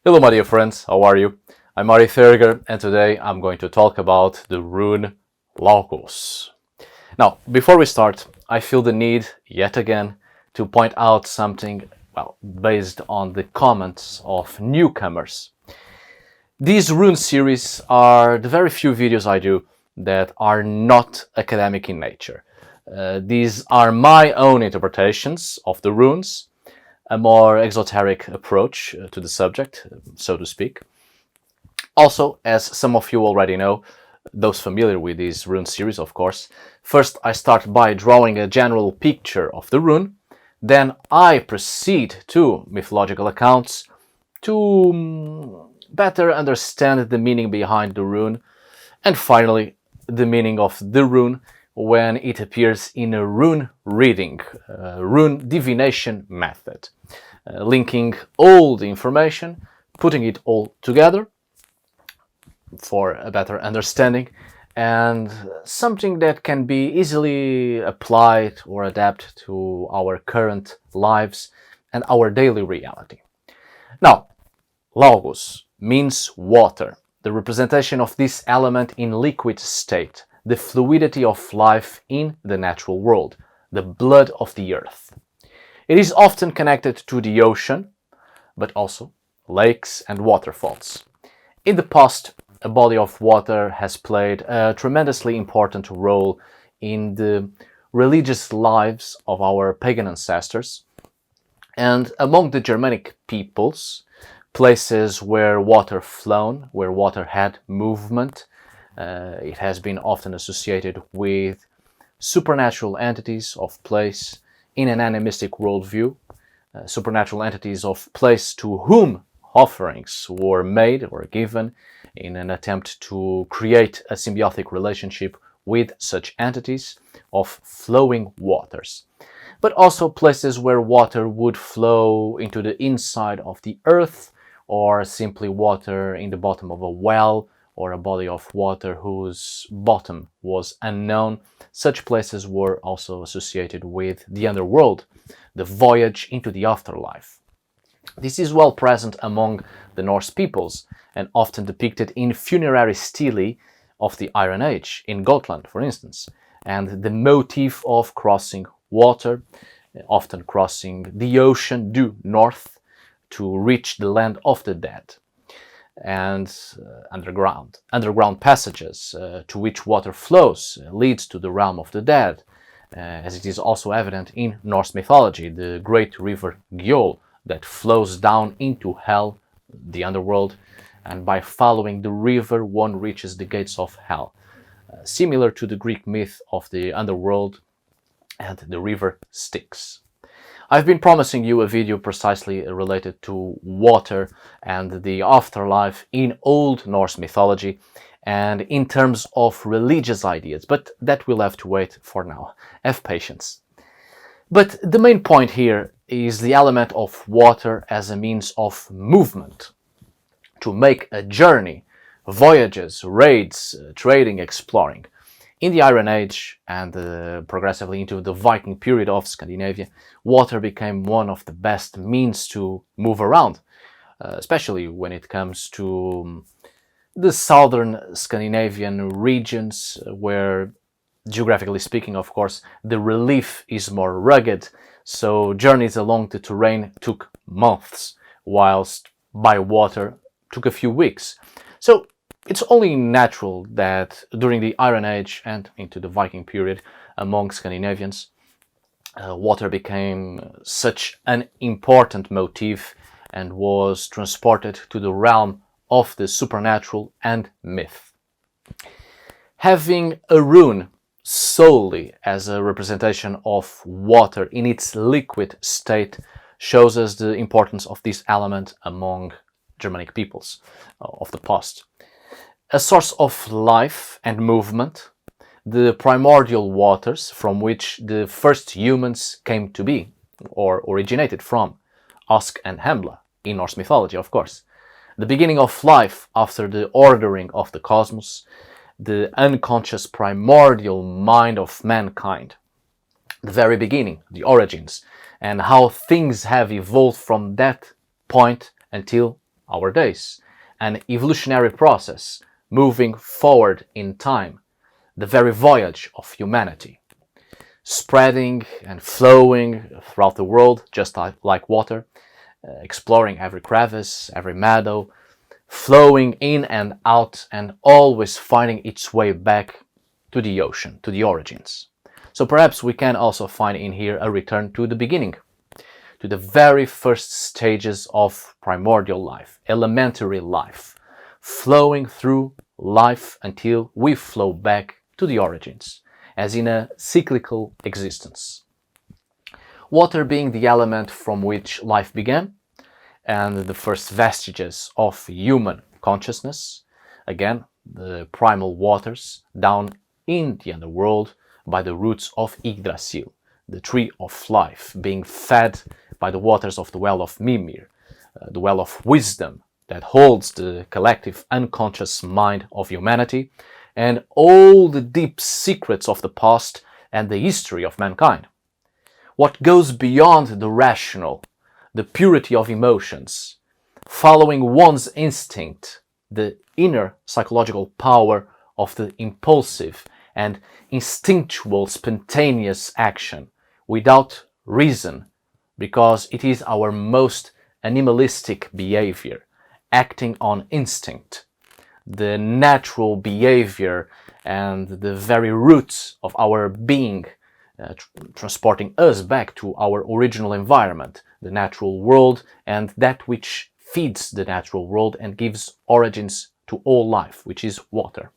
Hello my dear friends, how are you? I'm Mari Theriger and today I'm going to talk about the Rune Laguz. Now, before we start, I feel the need, yet again, to point out something, based on the comments of newcomers. These rune series are the very few videos I do that are not academic in nature. These are my own interpretations of the runes, a more exoteric approach to the subject, so to speak. Also, as some of you already know, those familiar with this rune series, of course, first I start by drawing a general picture of the rune, then I proceed to mythological accounts to better understand the meaning behind the rune, and finally the meaning of the rune when it appears in a rune reading, rune divination method, linking all the information, putting it all together for a better understanding, and something that can be easily applied or adapted to our current lives and our daily reality. Now, Laguz means water, the representation of this element in liquid state, the fluidity of life in the natural world, the blood of the earth. It is often connected to the ocean, but also lakes and waterfalls. In the past, a body of water has played a tremendously important role in the religious lives of our pagan ancestors, and among the Germanic peoples, places where water flowed, where water had movement, it has been often associated with supernatural entities of place in an animistic worldview, supernatural entities of place to whom offerings were made or given in an attempt to create a symbiotic relationship with such entities of flowing waters. But also places where water would flow into the inside of the earth, or simply water in the bottom of a well, or a body of water whose bottom was unknown. Such places were also associated with the underworld, the voyage into the afterlife. This is well present among the Norse peoples and often depicted in funerary stelae of the Iron Age, in Gotland, for instance, and the motif of crossing water, often crossing the ocean due north to reach the land of the dead, and underground passages to which water flows leads to the realm of the dead, as it is also evident in Norse mythology, the great river Gjöll that flows down into hell, the underworld, and by following the river one reaches the gates of hell, similar to the Greek myth of the underworld and the river Styx. I've been promising you a video precisely related to water and the afterlife in Old Norse mythology and in terms of religious ideas, but that will have to wait for now. Have patience. But the main point here is the element of water as a means of movement, to make a journey, voyages, raids, trading, exploring. In the Iron Age and progressively into the Viking period of Scandinavia, water became one of the best means to move around, especially when it comes to the southern Scandinavian regions, where, geographically speaking, of course, the relief is more rugged, so journeys along the terrain took months, whilst by water took a few weeks. So it's only natural that during the Iron Age and into the Viking period among Scandinavians, water became such an important motif and was transported to the realm of the supernatural and myth. Having a rune solely as a representation of water in its liquid state shows us the importance of this element among Germanic peoples of the past. A source of life and movement, the primordial waters from which the first humans came to be, or originated from, Usk and Hemla, in Norse mythology, of course. The beginning of life after the ordering of the cosmos, the unconscious primordial mind of mankind, the very beginning, the origins, and how things have evolved from that point until our days, an evolutionary process moving forward in time, the very voyage of humanity, spreading and flowing throughout the world just like water, exploring every crevice, every meadow, flowing in and out and always finding its way back to the ocean, to the origins. So perhaps we can also find in here a return to the beginning, to the very first stages of primordial life, elementary life, flowing through life until we flow back to the origins, as in a cyclical existence. Water being the element from which life began, and the first vestiges of human consciousness, again, the primal waters down in the underworld by the roots of Yggdrasil, the tree of life, being fed by the waters of the well of Mimir, the well of wisdom that holds the collective unconscious mind of humanity and all the deep secrets of the past and the history of mankind. What goes beyond the rational, the purity of emotions, following one's instinct, the inner psychological power of the impulsive and instinctual spontaneous action without reason, because it is our most animalistic behavior, acting on instinct, the natural behavior and the very roots of our being, transporting us back to our original environment, the natural world, and that which feeds the natural world and gives origins to all life, which is water.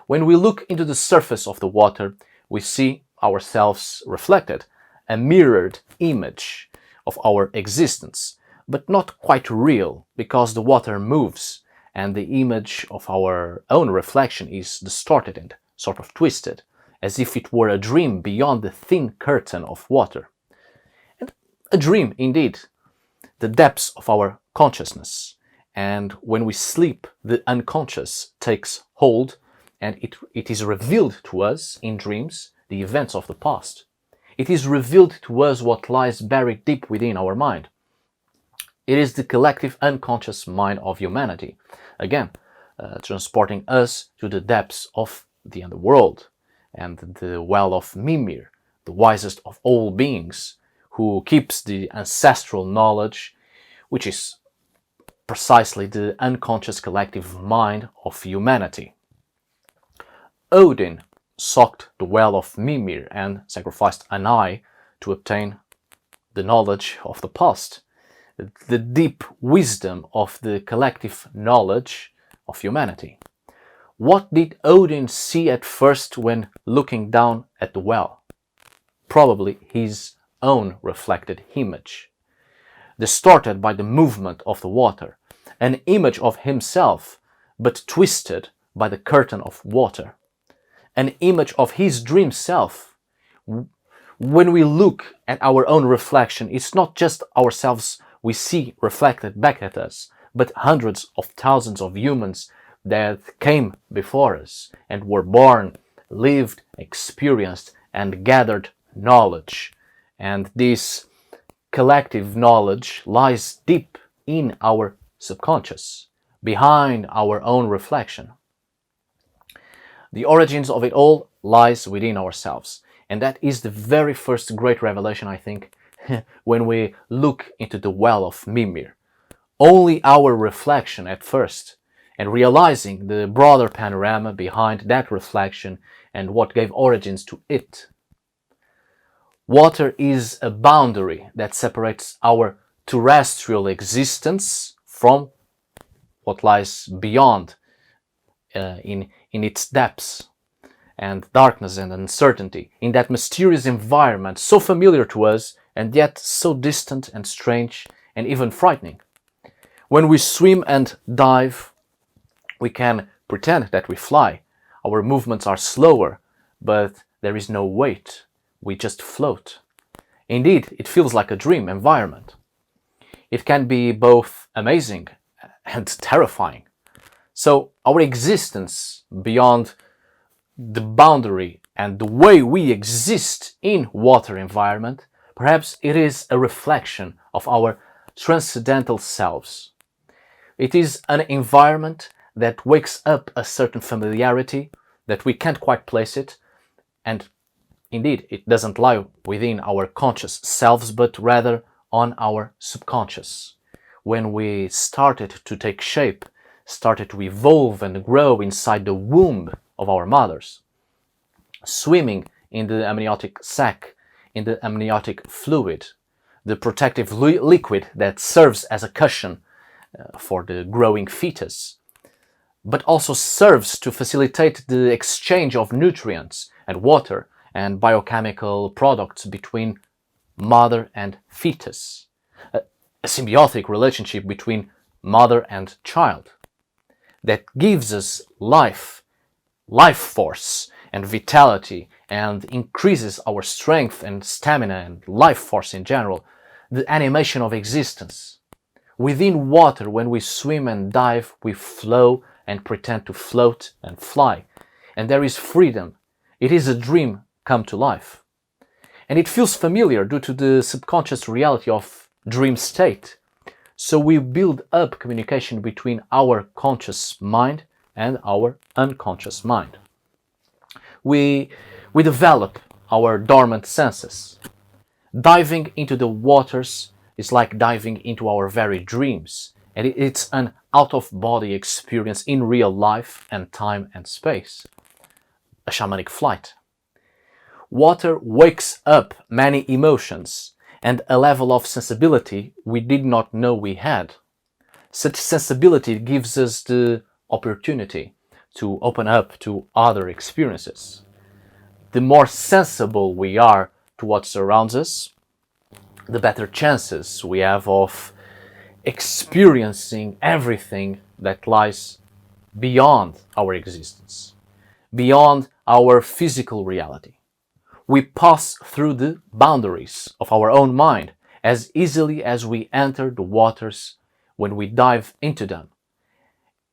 When we look into the surface of the water, we see ourselves reflected, a mirrored image of our existence, but not quite real, because the water moves and the image of our own reflection is distorted and sort of twisted, as if it were a dream beyond the thin curtain of water. And a dream, indeed, the depths of our consciousness. And when we sleep, the unconscious takes hold, and it is revealed to us in dreams the events of the past. It is revealed to us what lies buried deep within our mind. It is the collective unconscious mind of humanity, again, transporting us to the depths of the underworld and the well of Mimir, the wisest of all beings, who keeps the ancestral knowledge, which is precisely the unconscious collective mind of humanity. Odin socked the well of Mimir and sacrificed an eye to obtain the knowledge of the past, the deep wisdom of the collective knowledge of humanity. What did Odin see at first when looking down at the well? Probably his own reflected image, distorted by the movement of the water, an image of himself, but twisted by the curtain of water, an image of his dream self. When we look at our own reflection, it's not just ourselves we see reflected back at us, but hundreds of thousands of humans that came before us and were born, lived, experienced, and gathered knowledge. And this collective knowledge lies deep in our subconscious, behind our own reflection. The origins of it all lies within ourselves. And that is the very first great revelation, I think, when we look into the well of Mimir. Only our reflection at first, and realizing the broader panorama behind that reflection and what gave origins to it. Water is a boundary that separates our terrestrial existence from what lies beyond, in its depths and darkness and uncertainty, in that mysterious environment so familiar to us and yet so distant and strange and even frightening. When we swim and dive, we can pretend that we fly. Our movements are slower, but there is no weight. We just float. Indeed, it feels like a dream environment. It can be both amazing and terrifying. So our existence beyond the boundary and the way we exist in water environment, perhaps it is a reflection of our transcendental selves, It is an environment that wakes up a certain familiarity that we can't quite place it, and indeed it doesn't lie within our conscious selves, but rather on our subconscious. When we started to take shape, started to evolve and grow inside the womb of our mothers, swimming in the amniotic sac, in the amniotic fluid, the protective liquid that serves as a cushion for the growing fetus, but also serves to facilitate the exchange of nutrients and water and biochemical products between mother and fetus, a symbiotic relationship between mother and child that gives us life force and vitality, and increases our strength and stamina and life force in general, the animation of existence. Within water, when we swim and dive, we flow and pretend to float and fly, and there is freedom. It is a dream come to life. And it feels familiar due to the subconscious reality of dream state. So we build up communication between our conscious mind and our unconscious mind. We develop our dormant senses. Diving into the waters is like diving into our very dreams, and it's an out-of-body experience in real life and time and space. A shamanic flight. Water wakes up many emotions and a level of sensibility we did not know we had. Such sensibility gives us the opportunity to open up to other experiences. The more sensible we are to what surrounds us, the better chances we have of experiencing everything that lies beyond our existence, beyond our physical reality. We pass through the boundaries of our own mind as easily as we enter the waters when we dive into them.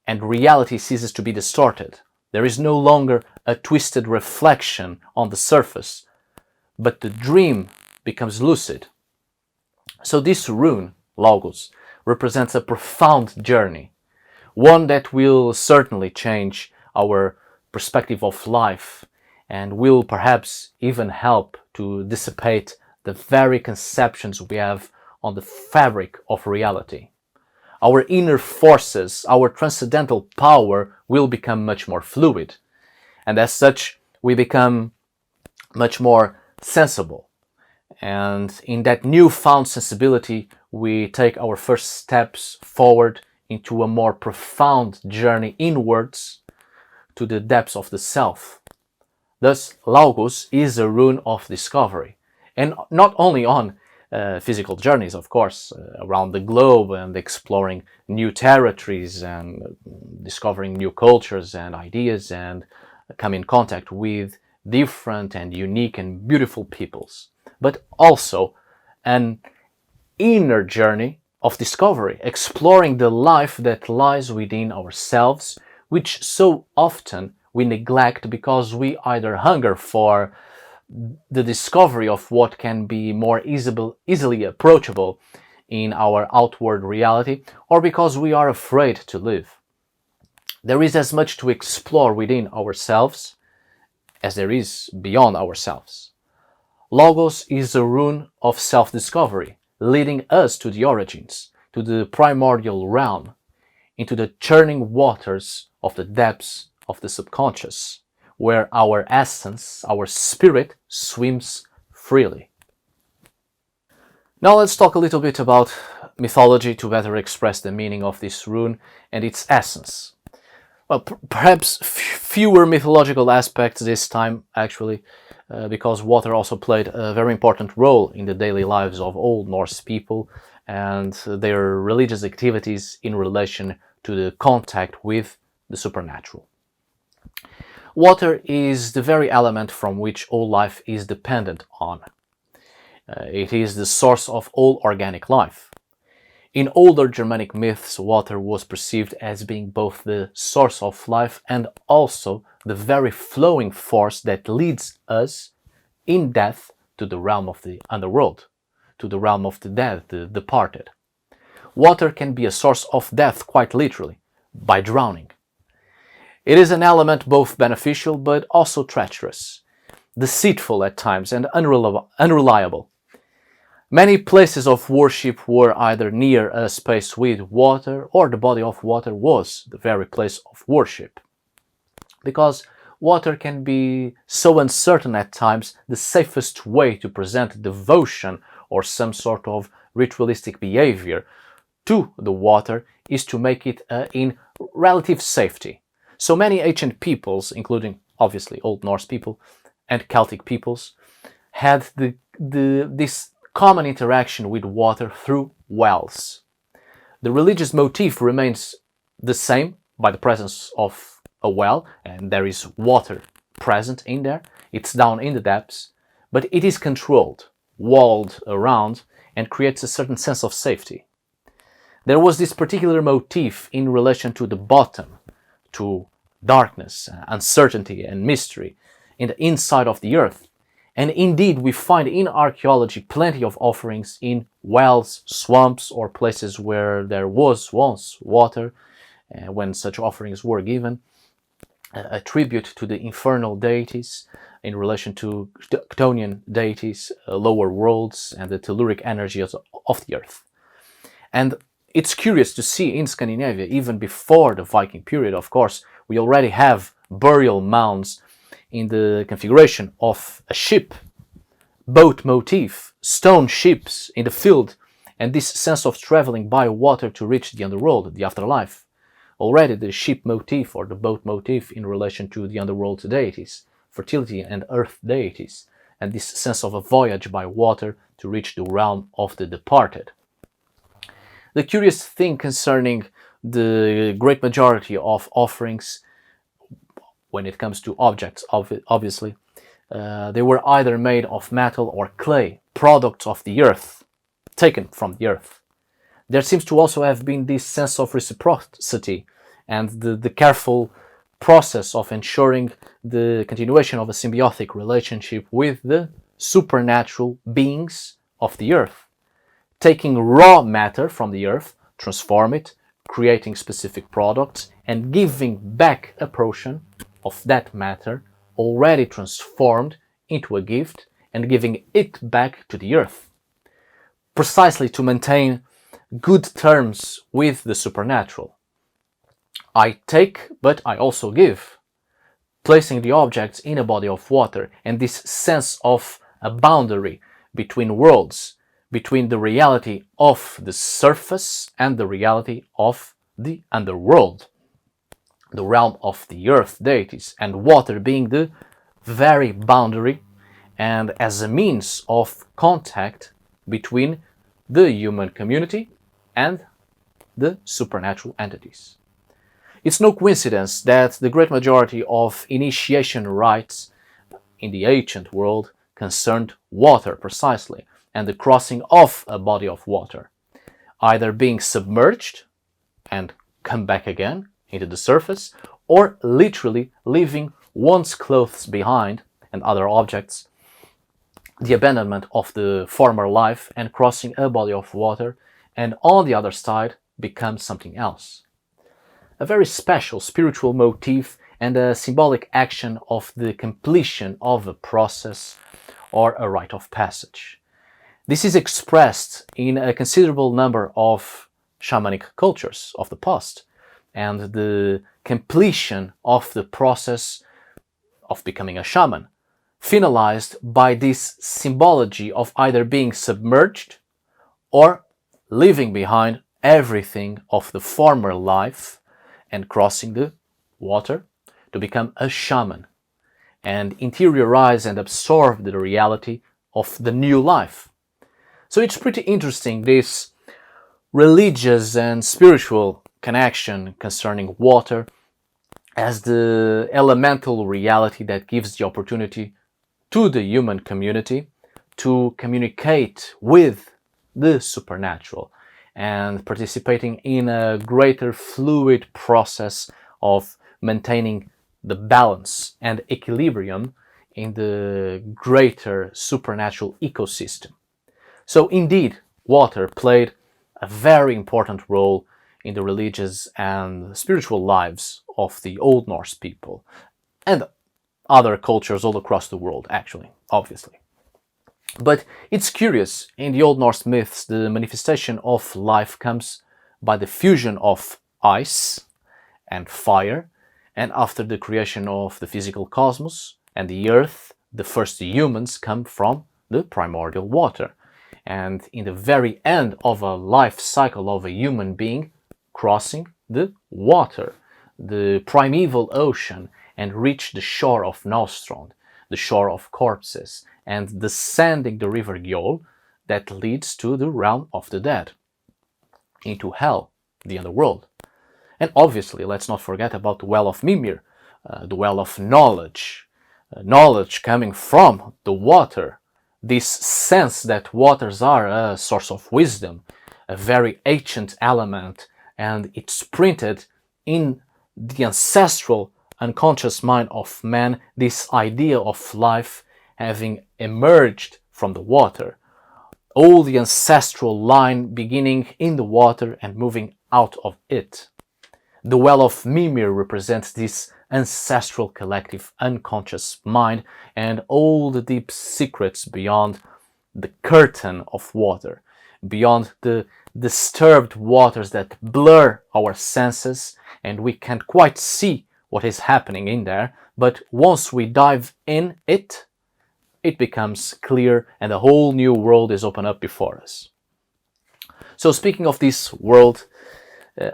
And reality ceases to be distorted. There is no longer a twisted reflection on the surface, but the dream becomes lucid. So this rune, Laguz, represents a profound journey, one that will certainly change our perspective of life and will perhaps even help to dissipate the very conceptions we have on the fabric of reality. Our inner forces, our transcendental power will become much more fluid, and as such we become much more sensible. And in that newfound sensibility we take our first steps forward into a more profound journey inwards to the depths of the self. Thus, Laguz is a rune of discovery, and not only on physical journeys, of course, around the globe and exploring new territories and discovering new cultures and ideas and come in contact with different and unique and beautiful peoples, but also an inner journey of discovery, exploring the life that lies within ourselves, which so often we neglect because we either hunger for the discovery of what can be more easily approachable in our outward reality, or because we are afraid to live. There is as much to explore within ourselves as there is beyond ourselves. Laguz is a rune of self-discovery, leading us to the origins, to the primordial realm, into the churning waters of the depths of the subconscious, where our essence, our spirit, swims freely. Now let's talk a little bit about mythology to better express the meaning of this rune and its essence. Well, perhaps fewer mythological aspects this time, actually, because water also played a very important role in the daily lives of Old Norse people and their religious activities in relation to the contact with the supernatural. Water is the very element from which all life is dependent on. It is the source of all organic life. In older Germanic myths, water was perceived as being both the source of life and also the very flowing force that leads us in death to the realm of the underworld, to the realm of the dead, the departed. water can be a source of death quite literally, by drowning. It is an element both beneficial but also treacherous, deceitful at times and unreliable. Many places of worship were either near a space with water or the body of water was the very place of worship. Because water can be so uncertain at times, the safest way to present devotion or some sort of ritualistic behavior to the water is to make it in relative safety. So many ancient peoples, including obviously Old Norse people and Celtic peoples, had this common interaction with water through wells. The religious motif remains the same by the presence of a well, and there is water present in there, it's down in the depths, but it is controlled, walled around, and creates a certain sense of safety. There was this particular motif in relation to the bottom, to darkness, uncertainty, and mystery in the inside of the earth. And indeed, we find in archaeology plenty of offerings in wells, swamps, or places where there was once water, when such offerings were given, a tribute to the infernal deities in relation to Chthonian deities, lower worlds, and the telluric energies of the earth. And it's curious to see in Scandinavia, even before the Viking period, of course, we already have burial mounds in the configuration of a ship, boat motif, stone ships in the field, and this sense of traveling by water to reach the underworld, the afterlife. Already the ship motif or the boat motif in relation to the underworld deities, fertility and earth deities, and this sense of a voyage by water to reach the realm of the departed. The curious thing concerning the great majority of offerings, when it comes to objects, obviously, they were either made of metal or clay, products of the earth, taken from the earth. There seems to also have been this sense of reciprocity and the careful process of ensuring the continuation of a symbiotic relationship with the supernatural beings of the earth, taking raw matter from the earth, transform it, creating specific products, and giving back a portion of that matter already transformed into a gift and giving it back to the earth, precisely to maintain good terms with the supernatural. I take, but I also give, placing the objects in a body of water, and this sense of a boundary between worlds, between the reality of the surface and the reality of the underworld, the realm of the earth deities, and water being the very boundary and as a means of contact between the human community and the supernatural entities. It's no coincidence that the great majority of initiation rites in the ancient world concerned water precisely, and the crossing of a body of water, either being submerged and come back again into the surface, or literally leaving one's clothes behind and other objects, the abandonment of the former life and crossing a body of water, and on the other side becomes something else. A very special spiritual motif and a symbolic action of the completion of a process or a rite of passage. This is expressed in a considerable number of shamanic cultures of the past, and the completion of the process of becoming a shaman, finalized by this symbology of either being submerged or leaving behind everything of the former life and crossing the water to become a shaman and interiorize and absorb the reality of the new life. So it's pretty interesting, this religious and spiritual connection concerning water as the elemental reality that gives the opportunity to the human community to communicate with the supernatural and participating in a greater fluid process of maintaining the balance and equilibrium in the greater supernatural ecosystem. So indeed, water played a very important role in the religious and spiritual lives of the Old Norse people and other cultures all across the world, actually, obviously. But it's curious, in the Old Norse myths, the manifestation of life comes by the fusion of ice and fire, and after the creation of the physical cosmos and the earth, the first humans come from the primordial water. And in the very end of a life cycle of a human being, crossing the water, the primeval ocean, and reach the shore of Nostrand, the shore of corpses, and descending the river Gjol that leads to the realm of the dead, into hell, the underworld. And obviously, let's not forget about the well of Mimir, the well of knowledge, knowledge coming from the water, this sense that waters are a source of wisdom, a very ancient element, and it's printed in the ancestral unconscious mind of man, this idea of life having emerged from the water, all the ancestral line beginning in the water and moving out of it. The well of Mimir represents this ancestral collective unconscious mind and all the deep secrets beyond the curtain of water, beyond the disturbed waters that blur our senses and we can't quite see what is happening in there, but once we dive in it, it becomes clear and a whole new world is opened up before us. So speaking of this world,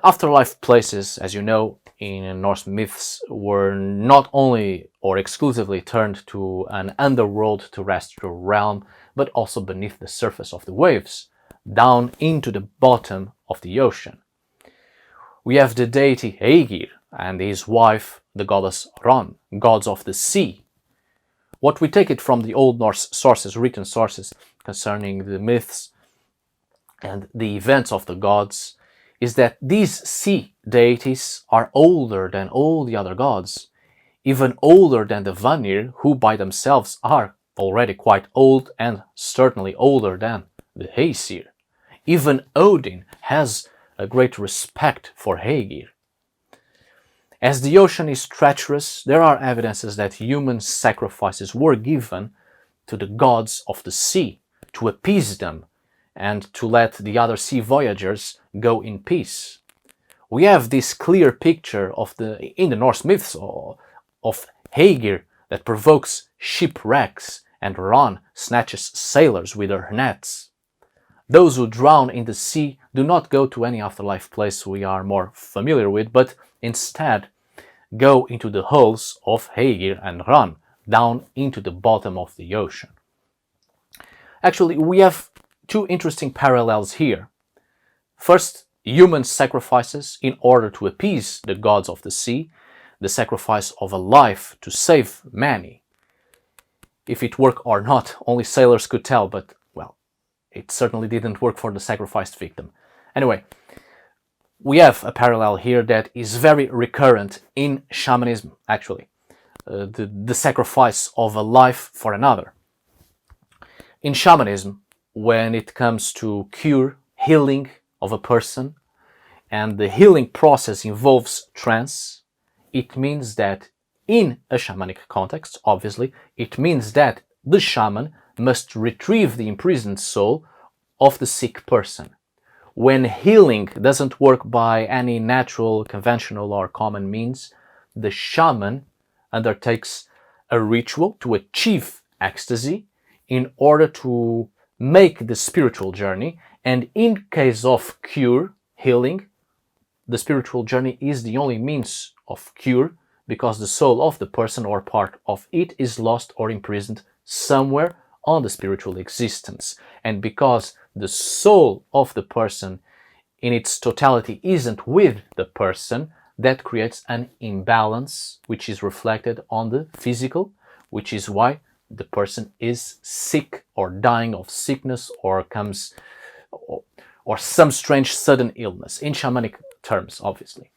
afterlife places, as you know, in Norse myths were not only or exclusively turned to an underworld terrestrial realm, but also beneath the surface of the waves, down into the bottom of the ocean. We have the deity Aegir and his wife, the goddess Ran, gods of the sea. What we take it from the Old Norse sources, written sources concerning the myths and the events of the gods, is that these sea deities are older than all the other gods, even older than the Vanir, who by themselves are already quite old and certainly older than the Aesir. Even Odin has a great respect for Aegir. As the ocean is treacherous, there are evidences that human sacrifices were given to the gods of the sea to appease them and to let the other sea voyagers go in peace. We have this clear picture in the Norse myths of Aegir that provokes shipwrecks and Ran snatches sailors with her nets. Those who drown in the sea do not go to any afterlife place we are more familiar with, but instead go into the hulls of Aegir and Ran, down into the bottom of the ocean. Actually, we have two interesting parallels here. First, human sacrifices in order to appease the gods of the sea, the sacrifice of a life to save many. If it worked or not, only sailors could tell, but, well, it certainly didn't work for the sacrificed victim. Anyway, we have a parallel here that is very recurrent in shamanism, actually. The sacrifice of a life for another. In shamanism, when it comes to cure, healing of a person, and the healing process involves trance, it means that in a shamanic context, obviously, it means that the shaman must retrieve the imprisoned soul of the sick person. When healing doesn't work by any natural, conventional or common means, the shaman undertakes a ritual to achieve ecstasy in order to make the spiritual journey, and in case of cure, healing, the spiritual journey is the only means of cure because the soul of the person or part of it is lost or imprisoned somewhere on the spiritual existence. And because the soul of the person in its totality isn't with the person, that creates an imbalance which is reflected on the physical, which is why the person is sick or dying of sickness or some strange sudden illness, in shamanic terms, obviously.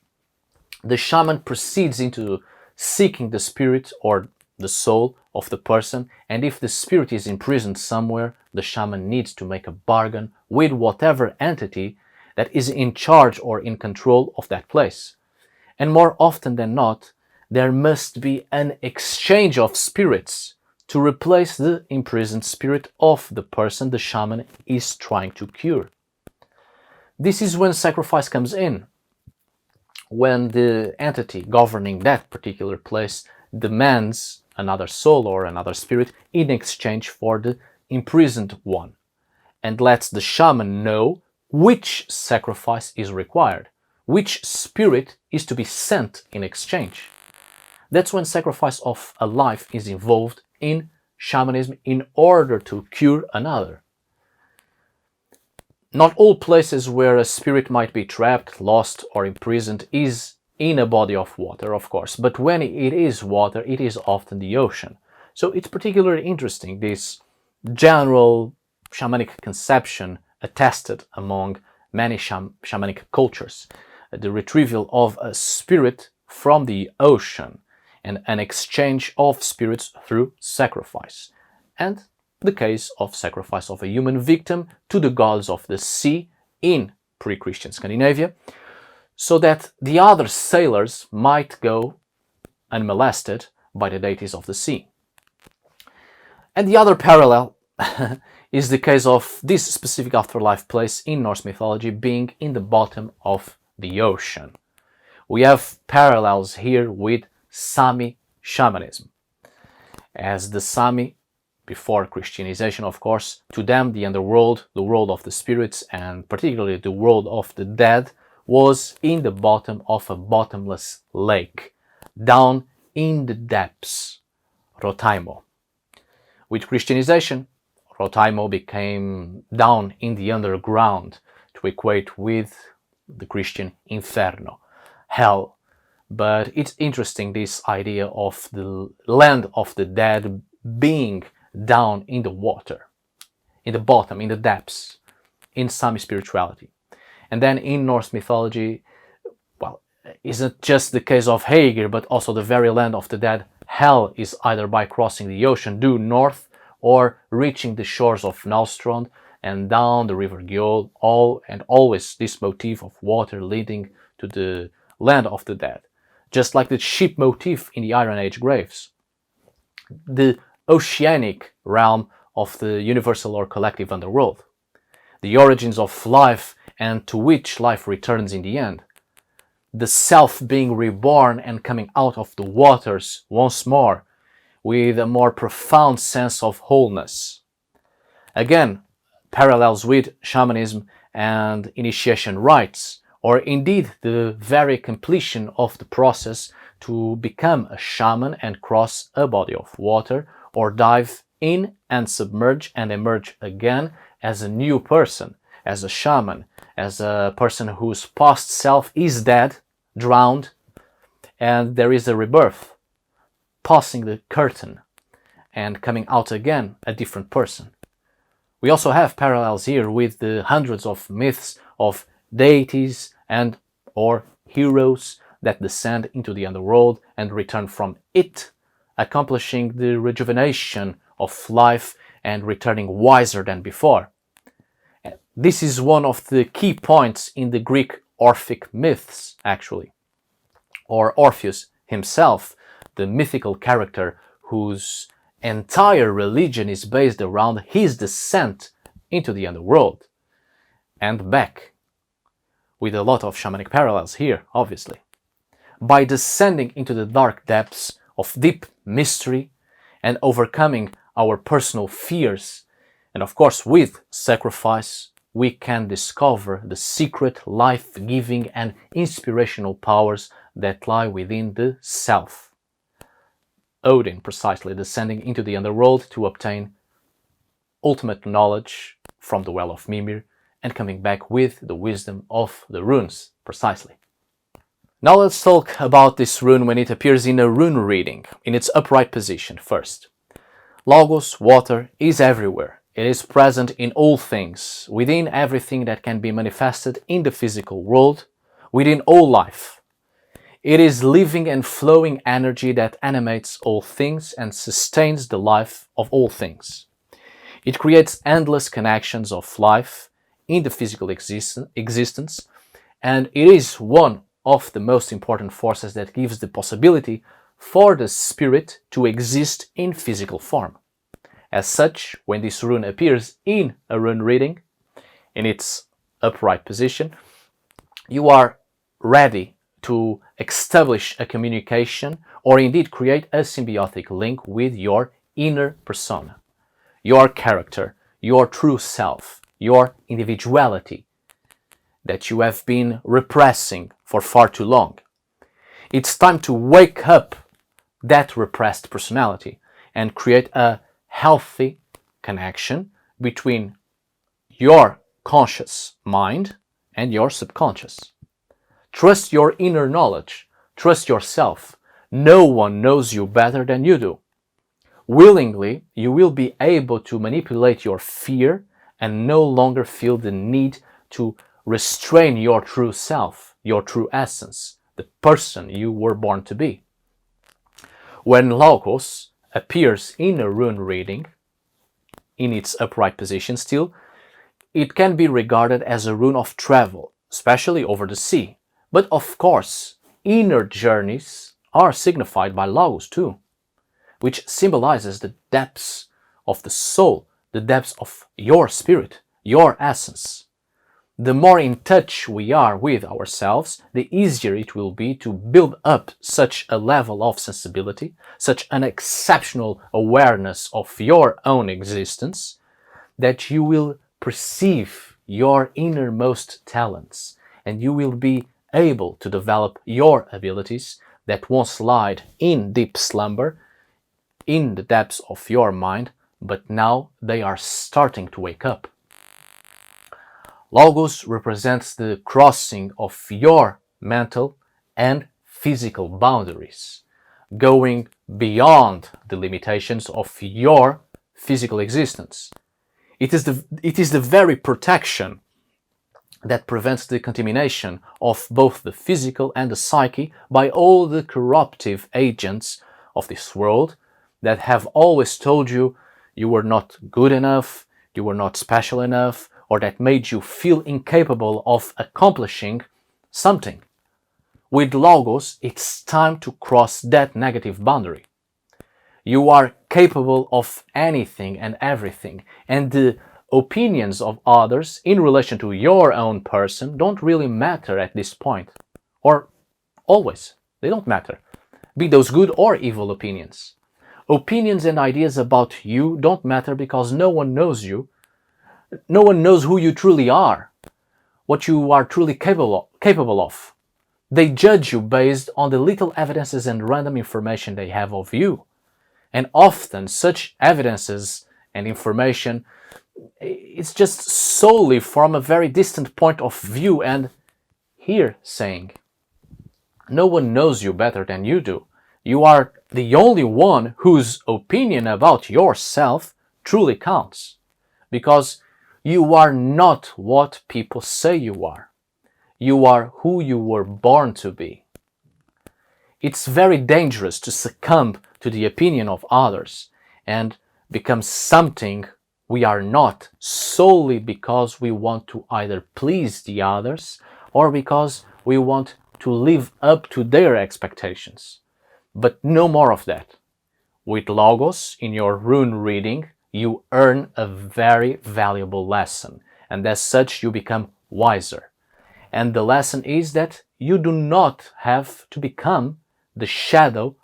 The shaman proceeds into seeking the spirit or the soul of the person, and if the spirit is imprisoned somewhere, the shaman needs to make a bargain with whatever entity that is in charge or in control of that place. And more often than not, there must be an exchange of spirits to replace the imprisoned spirit of the person the shaman is trying to cure. This is when sacrifice comes in, when the entity governing that particular place demands another soul or another spirit in exchange for the imprisoned one, and lets the shaman know which sacrifice is required, which spirit is to be sent in exchange. That's when sacrifice of a life is involved in shamanism in order to cure another. Not all places where a spirit might be trapped, lost, or imprisoned is in a body of water, of course, but when it is water, it is often the ocean. So it's particularly interesting, this general shamanic conception attested among many shamanic cultures, the retrieval of a spirit from the ocean and an exchange of spirits through sacrifice, and the case of sacrifice of a human victim to the gods of the sea in pre-Christian Scandinavia, so that the other sailors might go unmolested by the deities of the sea. And the other parallel is the case of this specific afterlife place in Norse mythology being in the bottom of the ocean. We have parallels here with Sami shamanism. As the Sami, before Christianization of course, to them the underworld, the world of the spirits, and particularly the world of the dead, was in the bottom of a bottomless lake, down in the depths, Rotaimo. With Christianization, Rotaimo became down in the underground to equate with the Christian inferno, hell. But it's interesting, this idea of the land of the dead being down in the water, in the bottom, in the depths, in Sami spirituality. And then in Norse mythology, well, isn't just the case of Haegir, but also the very land of the dead. Hell is either by crossing the ocean due north or reaching the shores of Naustrond and down the river Gjöll, always this motif of water leading to the land of the dead. Just like the ship motif in the Iron Age graves. The oceanic realm of the universal or collective underworld. The origins of life and to which life returns in the end. The self being reborn and coming out of the waters once more with a more profound sense of wholeness. Again, parallels with shamanism and initiation rites, or indeed the very completion of the process to become a shaman and cross a body of water, or dive in and submerge and emerge again as a new person, as a shaman, as a person whose past self is dead, drowned, and there is a rebirth, passing the curtain and coming out again a different person. We also have parallels here with the hundreds of myths of deities and or heroes that descend into the underworld and return from it, accomplishing the rejuvenation of life and returning wiser than before. This is one of the key points in the Greek Orphic myths, actually. Or Orpheus himself, the mythical character whose entire religion is based around his descent into the underworld and back, with a lot of shamanic parallels here, obviously. By descending into the dark depths of deep mystery and overcoming our personal fears, and of course with sacrifice, we can discover the secret, life-giving and inspirational powers that lie within the self. Odin precisely descending into the underworld to obtain ultimate knowledge from the well of Mimir and coming back with the wisdom of the runes, precisely. Now let's talk about this rune when it appears in a rune reading, in its upright position first. Logos, water, is everywhere. It is present in all things, within everything that can be manifested in the physical world, within all life. It is living and flowing energy that animates all things and sustains the life of all things. It creates endless connections of life in the physical existence, and it is one of the most important forces that gives the possibility for the spirit to exist in physical form. As such, when this rune appears in a rune reading, in its upright position, you are ready to establish a communication or indeed create a symbiotic link with your inner persona, your character, your true self, your individuality that you have been repressing for far too long. It's time to wake up that repressed personality and create a healthy connection between your conscious mind and your subconscious. Trust your inner knowledge. Trust yourself. No one knows you better than you do. Willingly, you will be able to manipulate your fear and no longer feel the need to restrain your true self, your true essence, the person you were born to be. When Laguz appears in a rune reading, in its upright position still, it can be regarded as a rune of travel, especially over the sea. But of course, inner journeys are signified by Laguz too, which symbolizes the depths of the soul, the depths of your spirit, your essence. The more in touch we are with ourselves, the easier it will be to build up such a level of sensibility, such an exceptional awareness of your own existence, that you will perceive your innermost talents and you will be able to develop your abilities that once lied in deep slumber, in the depths of your mind, but now they are starting to wake up. Laguz represents the crossing of your mental and physical boundaries, going beyond the limitations of your physical existence. It is the very protection that prevents the contamination of both the physical and the psyche by all the corruptive agents of this world that have always told you you were not good enough, you were not special enough, or that made you feel incapable of accomplishing something. With Laguz, it's time to cross that negative boundary. You are capable of anything and everything, and the opinions of others in relation to your own person don't really matter at this point. Or always. They don't matter. Be those good or evil opinions. Opinions and ideas about you don't matter because no one knows you. No one knows who you truly are, what you are truly capable of. They judge you based on the little evidences and random information they have of you. And often such evidences and information, it's just solely from a very distant point of view and hearsaying. No one knows you better than you do. You are the only one whose opinion about yourself truly counts. Because you are not what people say you are. You are who you were born to be. It's very dangerous to succumb to the opinion of others and become something we are not solely because we want to either please the others or because we want to live up to their expectations. But no more of that. With Laguz in your rune reading, you earn a very valuable lesson, and as such you become wiser. And the lesson is that you do not have to become the shadow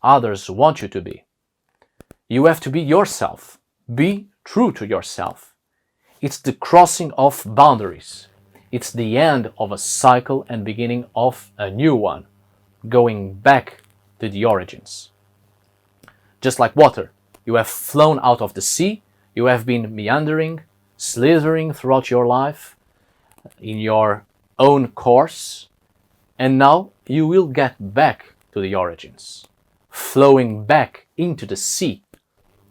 others want you to be. You have to be yourself. Be true to yourself. It's the crossing of boundaries. It's the end of a cycle and beginning of a new one, going back to the origins. Just like water, you have flown out of the sea, you have been meandering, slithering throughout your life in your own course, and now you will get back to the origins, flowing back into the sea,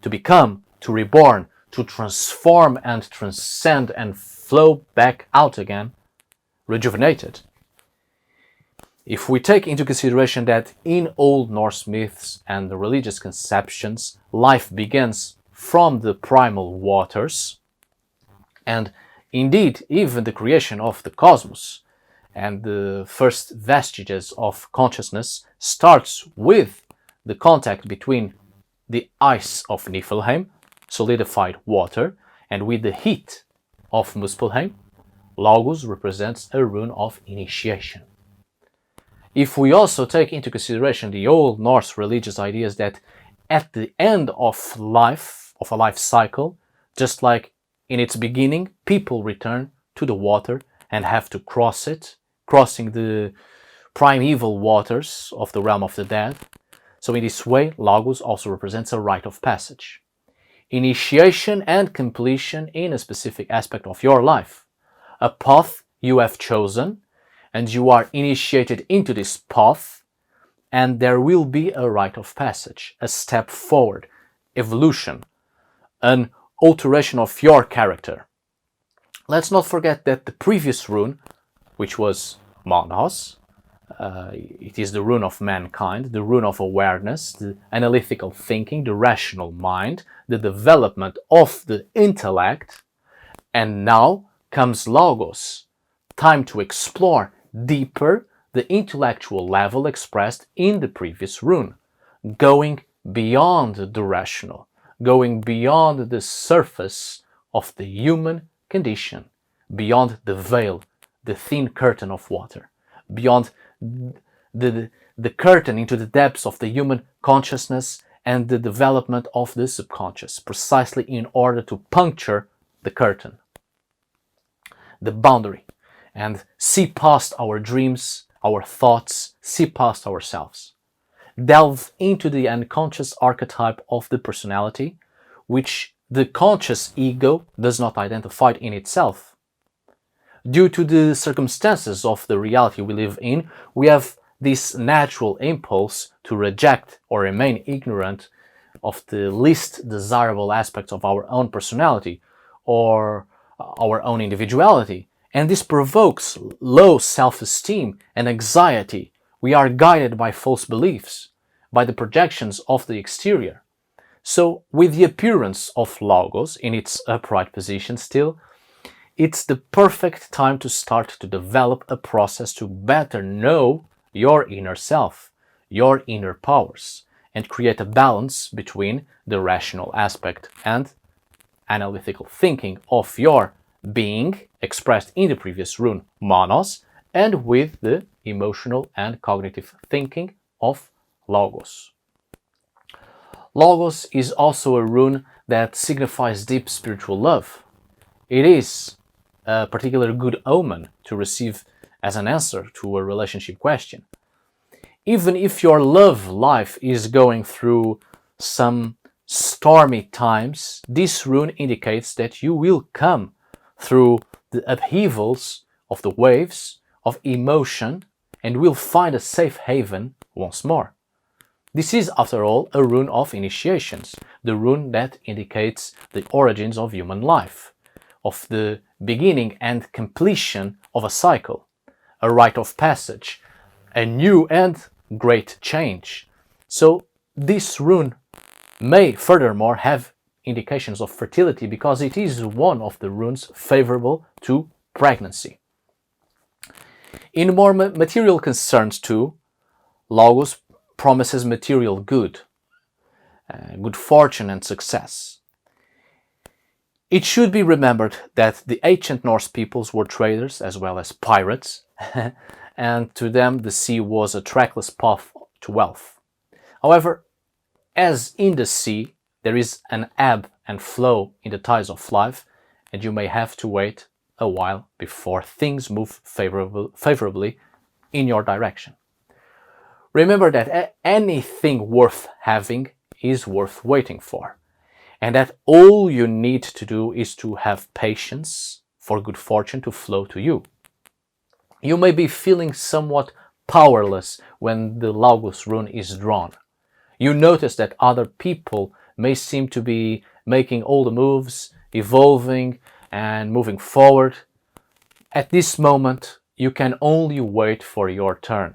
to become, to reborn, to transform and transcend and flow back out again, rejuvenated. If we take into consideration that in Old Norse myths and the religious conceptions, life begins from the primal waters, and Indeed, even the creation of the cosmos and the first vestiges of consciousness starts with the contact between the ice of Niflheim, solidified water, and with the heat of Muspelheim. Laguz represents a rune of initiation. If we also take into consideration the Old Norse religious ideas that at the end of life, of a life cycle, just like in its beginning, people return to the water and have to cross it, crossing the primeval waters of the realm of the dead. So in this way, Laguz also represents a rite of passage. Initiation and completion in a specific aspect of your life. A path you have chosen, and you are initiated into this path, and there will be a rite of passage, a step forward, evolution, an alteration of your character. Let's not forget that the previous rune, which was Manos, it is the rune of mankind, the rune of awareness, the analytical thinking, the rational mind, the development of the intellect, and now comes Lagos, time to explore deeper the intellectual level expressed in the previous rune, going beyond the rational, going beyond the surface of the human condition, beyond the veil, the thin curtain of water, beyond the curtain into the depths of the human consciousness and the development of the subconscious, precisely in order to puncture the curtain, the boundary, and see past our dreams, our thoughts, see past ourselves. Delve into the unconscious archetype of the personality, which the conscious ego does not identify in itself. Due to the circumstances of the reality we live in, we have this natural impulse to reject or remain ignorant of the least desirable aspects of our own personality or our own individuality. And this provokes low self-esteem and anxiety. We are guided by false beliefs, by the projections of the exterior. So, with the appearance of Lagos in its upright position still, it's the perfect time to start to develop a process to better know your inner self, your inner powers, and create a balance between the rational aspect and analytical thinking of your being, expressed in the previous rune, Manos, and with the emotional and cognitive thinking of Lagos. Lagos is also a rune that signifies deep spiritual love. It is a particular good omen to receive as an answer to a relationship question. Even if your love life is going through some stormy times, this rune indicates that you will come through the upheavals of the waves of emotion and will find a safe haven once more. This is, after all, a rune of initiations, the rune that indicates the origins of human life, of the beginning and completion of a cycle, a rite of passage, a new and great change. So this rune may furthermore have indications of fertility because it is one of the runes favorable to pregnancy. In more material concerns too, Lagos promises material good, good fortune and success. It should be remembered that the ancient Norse peoples were traders as well as pirates, and to them the sea was a trackless path to wealth. However, as in the sea, there is an ebb and flow in the tides of life, and you may have to wait a while before things move favorably in your direction. Remember that anything worth having is worth waiting for, and that all you need to do is to have patience for good fortune to flow to you. You may be feeling somewhat powerless when the Lagos rune is drawn. You notice that other people may seem to be making all the moves, evolving and moving forward. At this moment, you can only wait for your turn.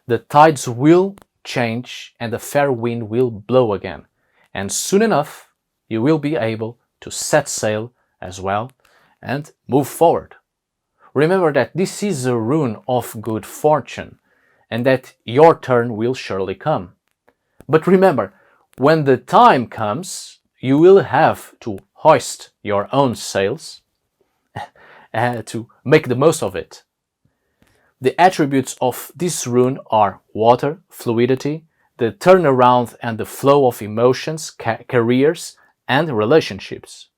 The tides will change and the fair wind will blow again, and soon enough you will be able to set sail as well and move forward. Remember that this is a rune of good fortune and that your turn will surely come. But remember, when the time comes, you will have to hoist your own sails to make the most of it. The attributes of this rune are water, fluidity, the turnaround and the flow of emotions, careers, and relationships.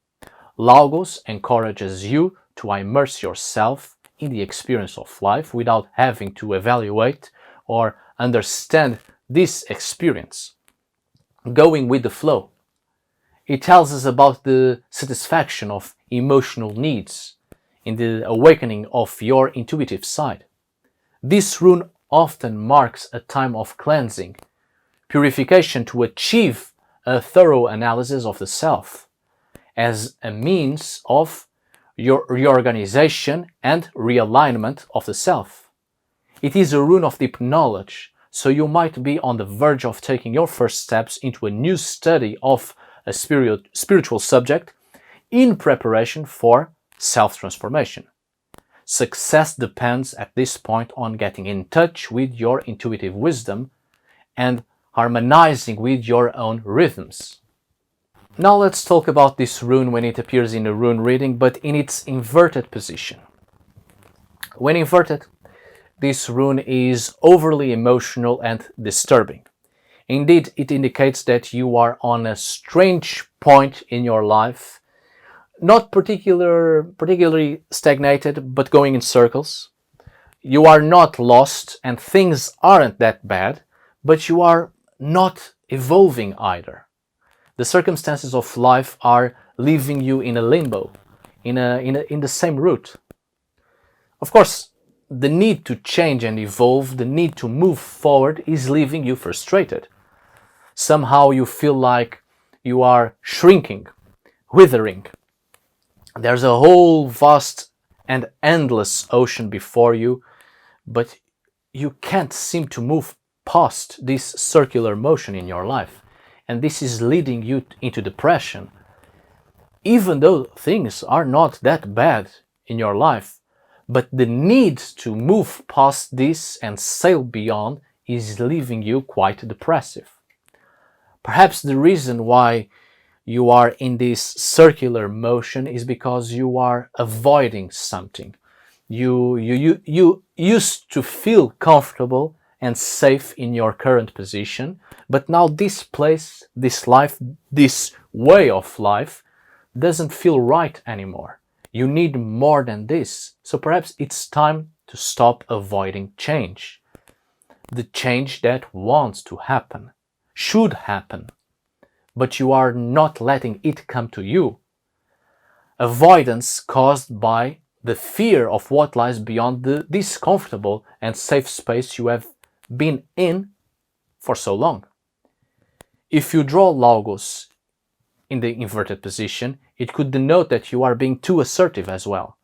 Laguz encourages you to immerse yourself in the experience of life without having to evaluate or understand this experience. Going with the flow. It tells us about the satisfaction of emotional needs in the awakening of your intuitive side. This rune often marks a time of cleansing, purification to achieve a thorough analysis of the self, as a means of your reorganization and realignment of the self. It is a rune of deep knowledge, so you might be on the verge of taking your first steps into a new study of a spiritual subject in preparation for self-transformation. Success depends at this point on getting in touch with your intuitive wisdom and harmonizing with your own rhythms. Now let's talk about this rune when it appears in a rune reading, but in its inverted position. When inverted, this rune is overly emotional and disturbing. Indeed, it indicates that you are on a strange point in your life, not particularly stagnated, but going in circles. You are not lost and things aren't that bad, but you are not evolving either. The circumstances of life are leaving you in a limbo, in the same route. Of course, the need to change and evolve, the need to move forward is leaving you frustrated. Somehow you feel like you are shrinking, withering. There's a whole vast and endless ocean before you, but you can't seem to move past this circular motion in your life, and this is leading you into depression. Even though things are not that bad in your life, but the need to move past this and sail beyond is leaving you quite depressive. Perhaps the reason why you are in this circular motion is because you are avoiding something. You used to feel comfortable and safe in your current position, but now this place, this life, this way of life doesn't feel right anymore. You need more than this. So perhaps it's time to stop avoiding change. The change that wants to happen, should happen, but you are not letting it come to you. Avoidance caused by the fear of what lies beyond this comfortable and safe space you have been in for so long. If you draw Laguz in the inverted position, it could denote that you are being too assertive as well,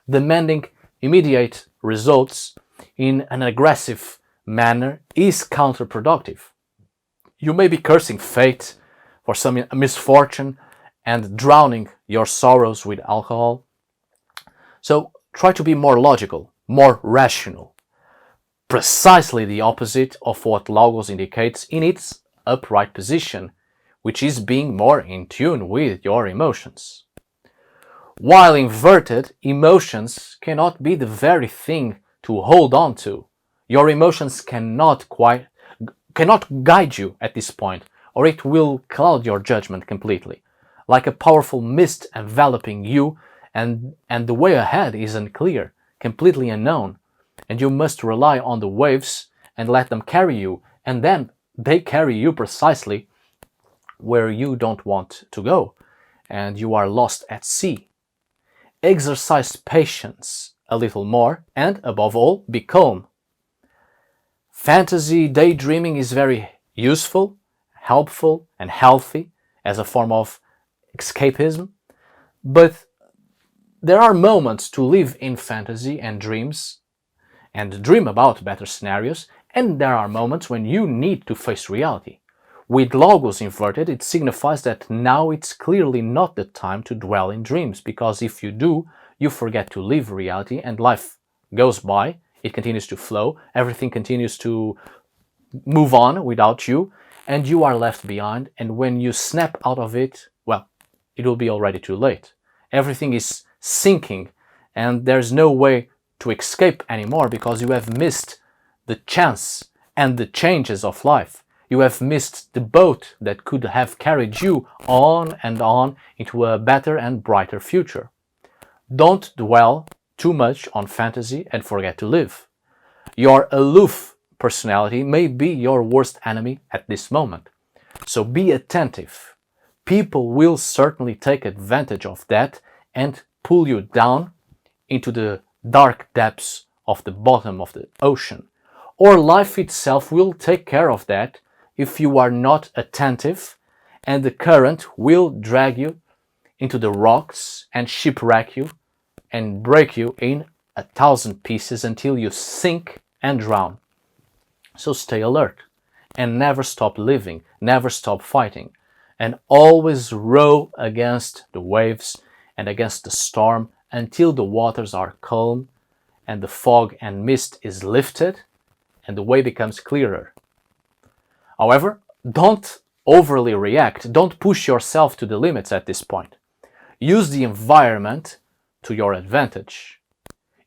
demanding immediate results in an aggressive manner is counterproductive. You may be cursing fate for some misfortune and drowning your sorrows with alcohol. So try to be more logical, more rational. Precisely the opposite of what Laguz indicates in its upright position, which is being more in tune with your emotions. While inverted, emotions cannot be the very thing to hold on to. Your emotions cannot guide you at this point, or it will cloud your judgment completely, like a powerful mist enveloping you, and the way ahead is unclear, completely unknown, and you must rely on the waves and let them carry you, and then they carry you precisely where you don't want to go, and you are lost at sea. Exercise patience a little more, and above all, be calm. Fantasy daydreaming is very useful, helpful, and healthy as a form of escapism, but there are moments to live in fantasy and dreams and dream about better scenarios, and there are moments when you need to face reality. With Laguz inverted, it signifies that now it's clearly not the time to dwell in dreams, because if you do, you forget to live reality, and life goes by. It continues to flow. Everything continues to move on without you, and you are left behind. And when you snap out of it, well, it will be already too late. Everything is sinking, and there's no way to escape anymore, because you have missed the chance and the changes of life. You have missed the boat that could have carried you on and on into a better and brighter future. Don't dwell too much on fantasy and forget to live. Your aloof personality may be your worst enemy at this moment. So be attentive. People will certainly take advantage of that and pull you down into the dark depths of the bottom of the ocean. Or life itself will take care of that if you are not attentive, and the current will drag you into the rocks and shipwreck you and break you in 1,000 pieces until you sink and drown. So stay alert and never stop living, never stop fighting, and always row against the waves and against the storm until the waters are calm and the fog and mist is lifted and the way becomes clearer. However, don't overly react. Don't push yourself to the limits at this point. Use the environment to your advantage.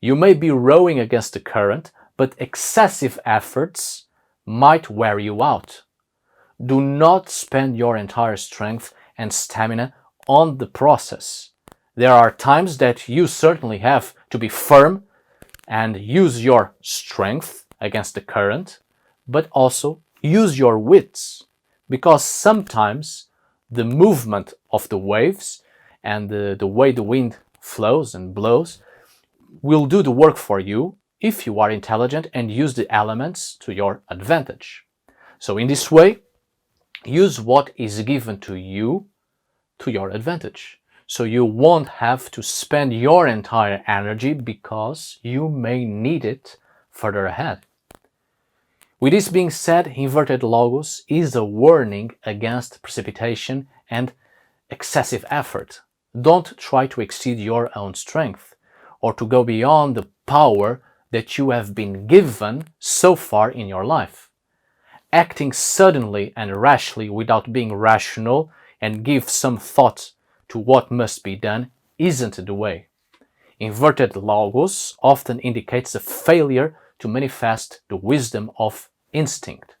You may be rowing against the current, but excessive efforts might wear you out. Do not spend your entire strength and stamina on the process. There are times that you certainly have to be firm and use your strength against the current, but also use your wits, because sometimes the movement of the waves and the way the wind flows and blows will do the work for you if you are intelligent and use the elements to your advantage. So in this way, use what is given to you to your advantage. So you won't have to spend your entire energy, because you may need it further ahead. With this being said, inverted logos is a warning against precipitation and excessive effort. Don't try to exceed your own strength or to go beyond the power that you have been given so far in your life. Acting suddenly and rashly without being rational and give some thought to what must be done isn't the way. Inverted logos often indicates a failure to manifest the wisdom of instinct.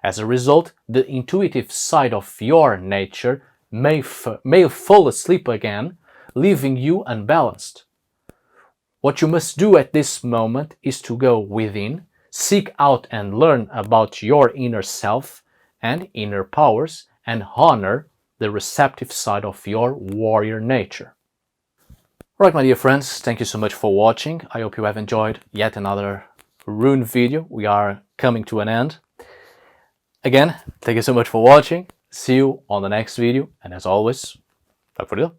As a result, the intuitive side of your nature may fall asleep again, leaving you unbalanced. What you must do at this moment is to go within, seek out and learn about your inner self and inner powers, and honor the receptive side of your warrior nature. Alright, my dear friends, thank you so much for watching. I hope you have enjoyed yet another rune video. We are coming to an end. Again, thank you so much for watching. See you on the next video, and as always, tack för det.